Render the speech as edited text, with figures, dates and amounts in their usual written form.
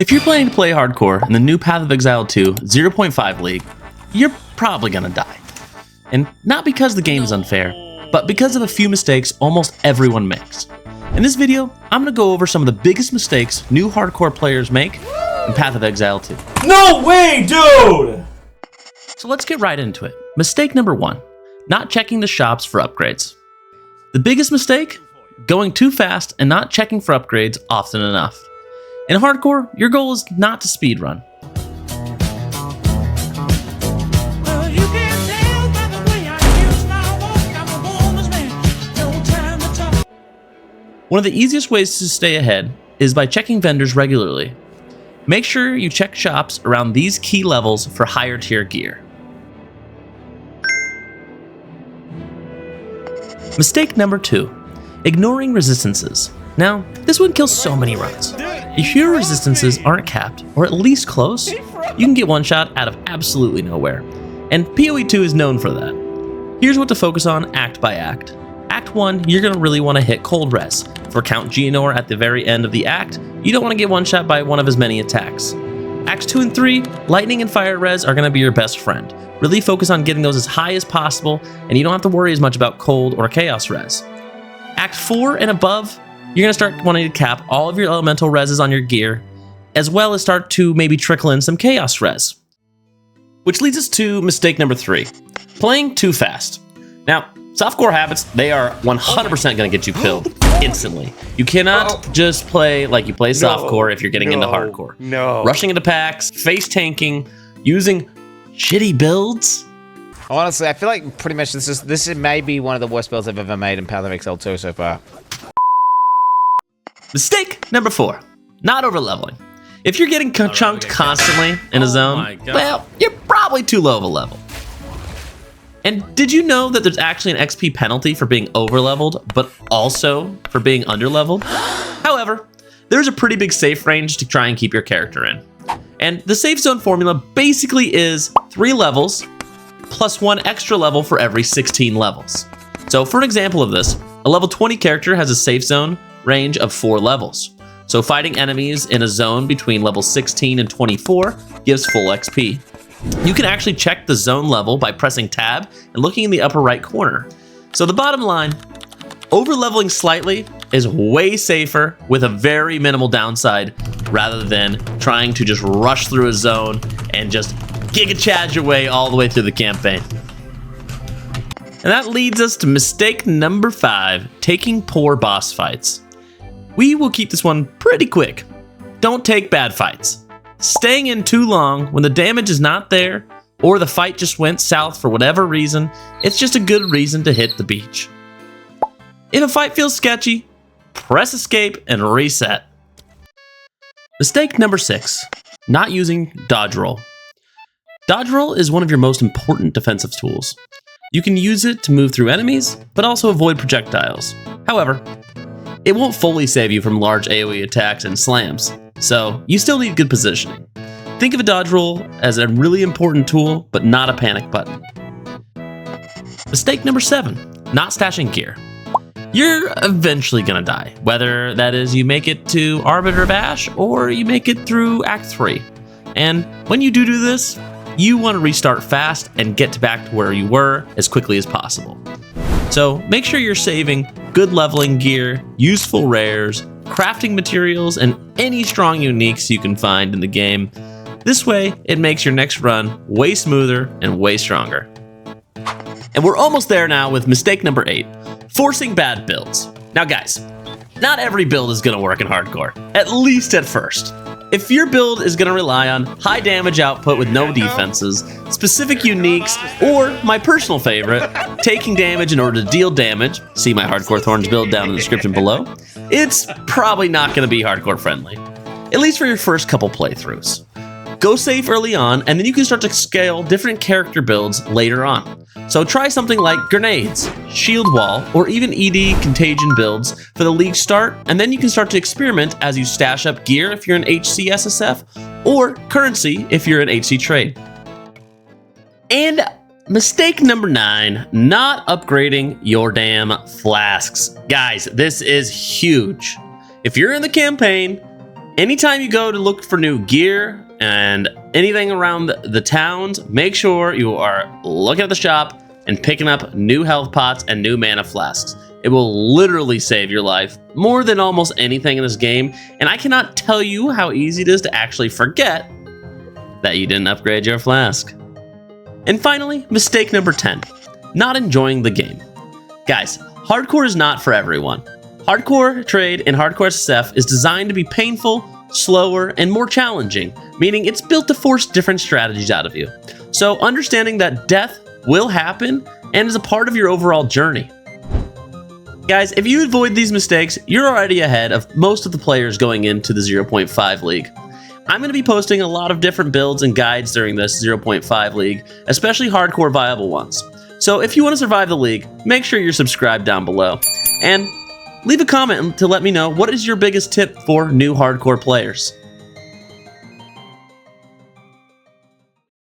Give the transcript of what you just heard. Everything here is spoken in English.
If you're planning to play hardcore in the new Path of Exile 2 0.5 League, you're probably gonna die. And not because the game is unfair, but because of a few mistakes almost everyone makes. In this video, I'm gonna go over some of the biggest mistakes new hardcore players make in Path of Exile 2. No way, dude! So let's get right into it. Mistake number 1, not checking the shops for upgrades. The biggest mistake? Going too fast and not checking for upgrades often enough. In hardcore, your goal is not to speedrun. One of the easiest ways to stay ahead is by checking vendors regularly. Make sure you check shops around these key levels for higher tier gear. Mistake number 2, ignoring resistances. Now, this one kills so many runs. If your resistances aren't capped, or at least close, you can get one shot out of absolutely nowhere. And POE 2 is known for that. Here's what to focus on act by act. Act 1, you're gonna really wanna hit cold res. For Count Geonor at the very end of the act, you don't wanna get one shot by one of his many attacks. Acts 2 and 3, lightning and fire res are gonna be your best friend. Really focus on getting those as high as possible, and you don't have to worry as much about cold or chaos res. Act 4 and above, you're gonna start wanting to cap all of your elemental reses on your gear, as well as start to maybe trickle in some chaos res. Which leads us to mistake number 3, playing too fast. Now, softcore habits, they are 100% gonna get you killed instantly. You cannot just play like you play softcore if you're getting into hardcore. Rushing into packs, face tanking, using shitty builds. Honestly, I feel like pretty much this may be one of the worst builds I've ever made in Path of Exile 2 so far. Mistake number 4, not overleveling. If you're getting chunked constantly in a zone, well, you're probably too low of a level. And did you know that there's actually an XP penalty for being overleveled, but also for being underleveled? However, there's a pretty big safe range to try and keep your character in. And the safe zone formula basically is 3 levels plus 1 extra level for every 16 levels. So for an example of this, a level 20 character has a safe zone range of 4 levels. So fighting enemies in a zone between level 16 and 24 gives full XP. You can actually check the zone level by pressing tab and looking in the upper right corner. So the bottom line, overleveling slightly is way safer with a very minimal downside rather than trying to just rush through a zone and just Giga Chad your way all the way through the campaign. And that leads us to mistake number 5, taking poor boss fights. We will keep this one pretty quick. Don't take bad fights. Staying in too long when the damage is not there or the fight just went south for whatever reason, it's just a good reason to hit the beach. If a fight feels sketchy, press escape and reset. Mistake number 6, not using dodge roll. Dodge roll is one of your most important defensive tools. You can use it to move through enemies, but also avoid projectiles. However, it won't fully save you from large AoE attacks and slams, so you still need good positioning. Think of a dodge roll as a really important tool, but not a panic button. Mistake number 7, not stashing gear. You're eventually gonna die, whether that is you make it to Arbiter of Ash or you make it through Act 3. And when you do this, you want to restart fast and get back to where you were as quickly as possible. So make sure you're saving good leveling gear, useful rares, crafting materials, and any strong uniques you can find in the game. This way, it makes your next run way smoother and way stronger. And we're almost there now with mistake number 8, forcing bad builds. Now guys, not every build is gonna work in hardcore, at least at first. If your build is gonna rely on high damage output with no defenses, specific uniques, or my personal favorite, taking damage in order to deal damage, see my Hardcore Thorns build down in the description below, it's probably not gonna be hardcore friendly, at least for your first couple playthroughs. Go safe early on, and then you can start to scale different character builds later on. So try something like grenades, shield wall, or even ED contagion builds for the league start, and then you can start to experiment as you stash up gear if you're an HC SSF, or currency if you're an HC trade. And mistake number 9, not upgrading your damn flasks. Guys, this is huge. If you're in the campaign Anytime you go to look for new gear and anything around the towns, make sure you are looking at the shop and picking up new health pots and new mana flasks. It will literally save your life more than almost anything in this game, and I cannot tell you how easy it is to actually forget that you didn't upgrade your flask. And finally, mistake number 10, not enjoying the game. Guys, hardcore is not for everyone. Hardcore trade and hardcore SSF is designed to be painful, slower, and more challenging, meaning it's built to force different strategies out of you. So understanding that death will happen and is a part of your overall journey. Guys, if you avoid these mistakes, you're already ahead of most of the players going into the 0.5 league. I'm going to be posting a lot of different builds and guides during this 0.5 league, especially hardcore viable ones. So if you want to survive the league, make sure you're subscribed down below. And leave a comment to let me know what is your biggest tip for new hardcore players.